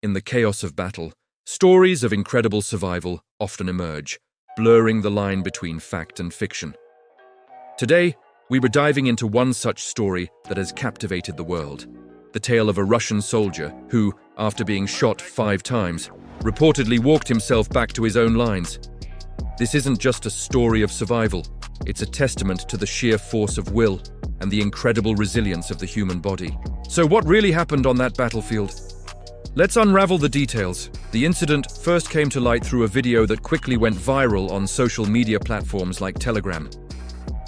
In the chaos of battle, stories of incredible survival often emerge, blurring the line between fact and fiction. Today, we were diving into one such story that has captivated the world. The tale of a Russian soldier who, after being shot 5 times, reportedly walked himself back to his own lines. This isn't just a story of survival, it's a testament to the sheer force of will and the incredible resilience of the human body. So what really happened on that battlefield? Let's unravel the details. The incident first came to light through a video that quickly went viral on social media platforms like Telegram.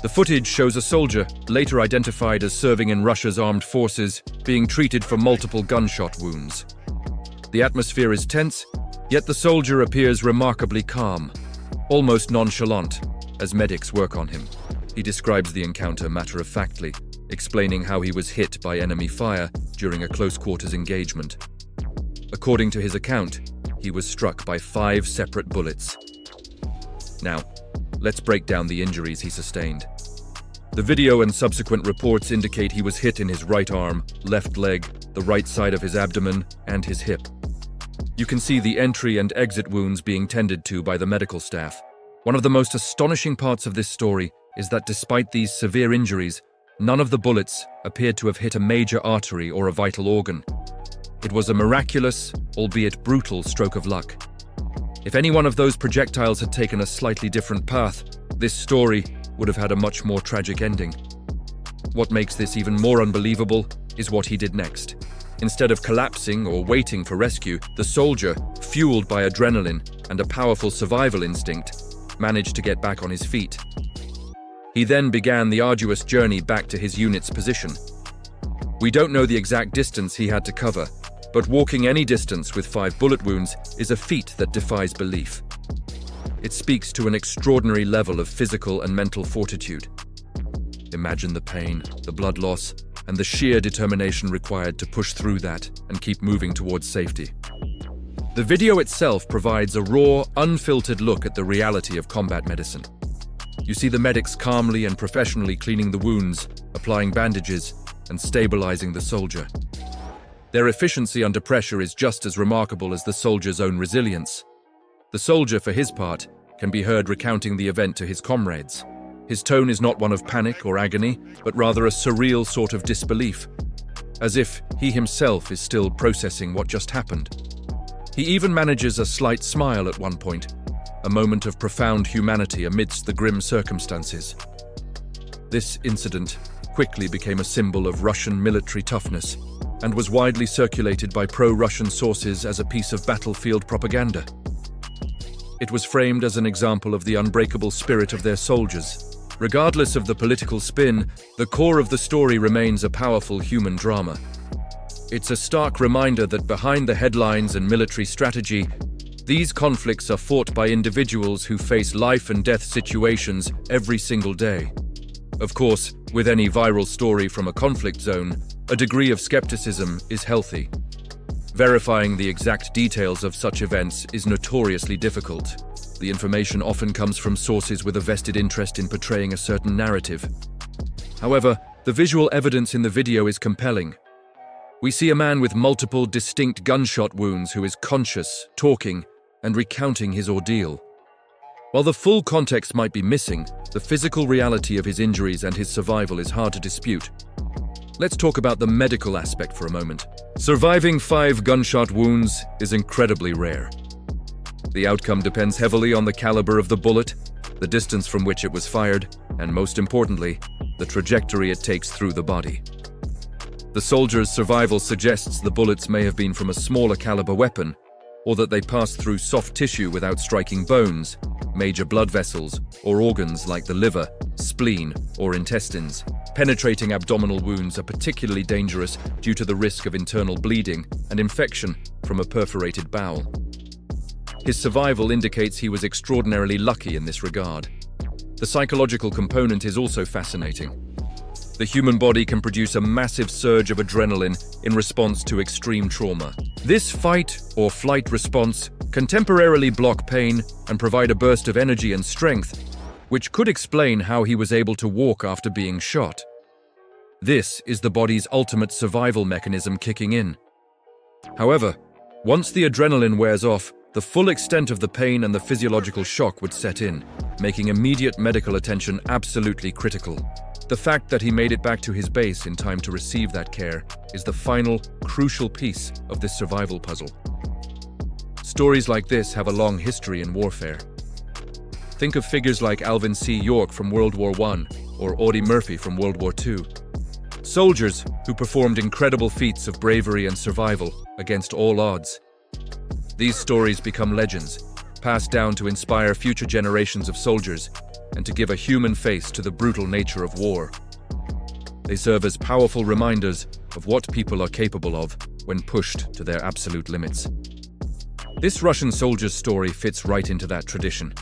The footage shows a soldier, later identified as serving in Russia's armed forces, being treated for multiple gunshot wounds. The atmosphere is tense, yet the soldier appears remarkably calm, almost nonchalant, as medics work on him. He describes the encounter matter-of-factly, explaining how he was hit by enemy fire during a close-quarters engagement. According to his account, he was struck by 5 separate bullets. Now, let's break down the injuries he sustained. The video and subsequent reports indicate he was hit in his right arm, left leg, the right side of his abdomen, and his hip. You can see the entry and exit wounds being tended to by the medical staff. One of the most astonishing parts of this story is that despite these severe injuries, none of the bullets appeared to have hit a major artery or a vital organ. It was a miraculous, albeit brutal, stroke of luck. If any one of those projectiles had taken a slightly different path, this story would have had a much more tragic ending. What makes this even more unbelievable is what he did next. Instead of collapsing or waiting for rescue, the soldier, fueled by adrenaline and a powerful survival instinct, managed to get back on his feet. He then began the arduous journey back to his unit's position. We don't know the exact distance he had to cover, but walking any distance with 5 bullet wounds is a feat that defies belief. It speaks to an extraordinary level of physical and mental fortitude. Imagine the pain, the blood loss, and the sheer determination required to push through that and keep moving towards safety. The video itself provides a raw, unfiltered look at the reality of combat medicine. You see the medics calmly and professionally cleaning the wounds, applying bandages, and stabilizing the soldier. Their efficiency under pressure is just as remarkable as the soldier's own resilience. The soldier, for his part, can be heard recounting the event to his comrades. His tone is not one of panic or agony, but rather a surreal sort of disbelief, as if he himself is still processing what just happened. He even manages a slight smile at one point, a moment of profound humanity amidst the grim circumstances. This incident quickly became a symbol of Russian military toughness and was widely circulated by pro-Russian sources as a piece of battlefield propaganda. It was framed as an example of the unbreakable spirit of their soldiers. Regardless of the political spin, the core of the story remains a powerful human drama. It's a stark reminder that behind the headlines and military strategy, these conflicts are fought by individuals who face life-and-death situations every single day. Of course, with any viral story from a conflict zone, a degree of skepticism is healthy. Verifying the exact details of such events is notoriously difficult. The information often comes from sources with a vested interest in portraying a certain narrative. However, the visual evidence in the video is compelling. We see a man with multiple distinct gunshot wounds who is conscious, talking, and recounting his ordeal. While the full context might be missing, the physical reality of his injuries and his survival is hard to dispute. Let's talk about the medical aspect for a moment. Surviving 5 gunshot wounds is incredibly rare. The outcome depends heavily on the caliber of the bullet, the distance from which it was fired, and most importantly, the trajectory it takes through the body. The soldier's survival suggests the bullets may have been from a smaller caliber weapon, or that they passed through soft tissue without striking bones, major blood vessels, or organs like the liver, spleen, or intestines. Penetrating abdominal wounds are particularly dangerous due to the risk of internal bleeding and infection from a perforated bowel. His survival indicates he was extraordinarily lucky in this regard. The psychological component is also fascinating. The human body can produce a massive surge of adrenaline in response to extreme trauma. This fight or flight response can temporarily block pain and provide a burst of energy and strength, which could explain how he was able to walk after being shot. This is the body's ultimate survival mechanism kicking in. However, Once the adrenaline wears off, the full extent of the pain and the physiological shock would set in, making immediate medical attention absolutely critical. The fact that he made it back to his base in time to receive that care is the final, crucial piece of this survival puzzle. Stories like this have a long history in warfare. Think of figures like Alvin C. York from World War I or Audie Murphy from World War II. Soldiers who performed incredible feats of bravery and survival against all odds. These stories become legends, passed down to inspire future generations of soldiers and to give a human face to the brutal nature of war. They serve as powerful reminders of what people are capable of when pushed to their absolute limits. This Russian soldier's story fits right into that tradition.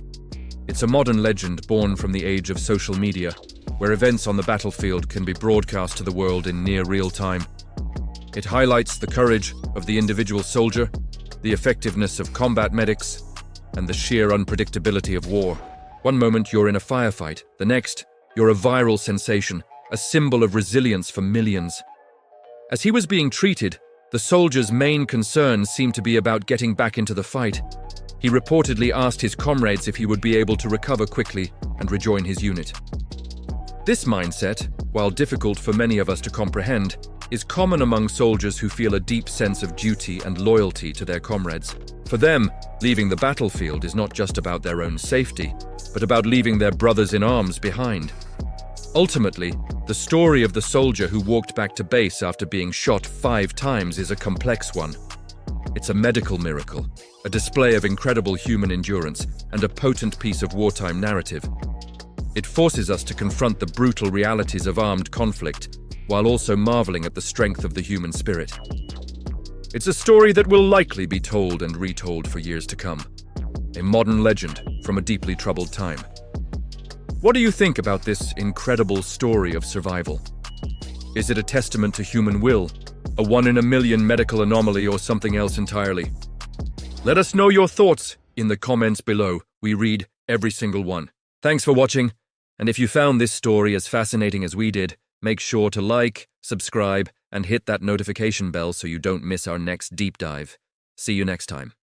It's a modern legend born from the age of social media, where events on the battlefield can be broadcast to the world in near real time. It highlights the courage of the individual soldier, the effectiveness of combat medics, and the sheer unpredictability of war. One moment you're in a firefight, the next, you're a viral sensation, a symbol of resilience for millions. As he was being treated, the soldier's main concern seemed to be about getting back into the fight. He reportedly asked his comrades if he would be able to recover quickly and rejoin his unit. This mindset, while difficult for many of us to comprehend, is common among soldiers who feel a deep sense of duty and loyalty to their comrades. For them, leaving the battlefield is not just about their own safety, but about leaving their brothers in arms behind. Ultimately, the story of the soldier who walked back to base after being shot 5 times is a complex one. It's a medical miracle, a display of incredible human endurance, and a potent piece of wartime narrative. It forces us to confront the brutal realities of armed conflict, while also marveling at the strength of the human spirit. It's a story that will likely be told and retold for years to come. A modern legend from a deeply troubled time. What do you think about this incredible story of survival? Is it a testament to human will, a one-in-a-million medical anomaly, or something else entirely? Let us know your thoughts in the comments below. We read every single one. Thanks for watching, and if you found this story as fascinating as we did, make sure to like, subscribe, and hit that notification bell so you don't miss our next deep dive. See you next time.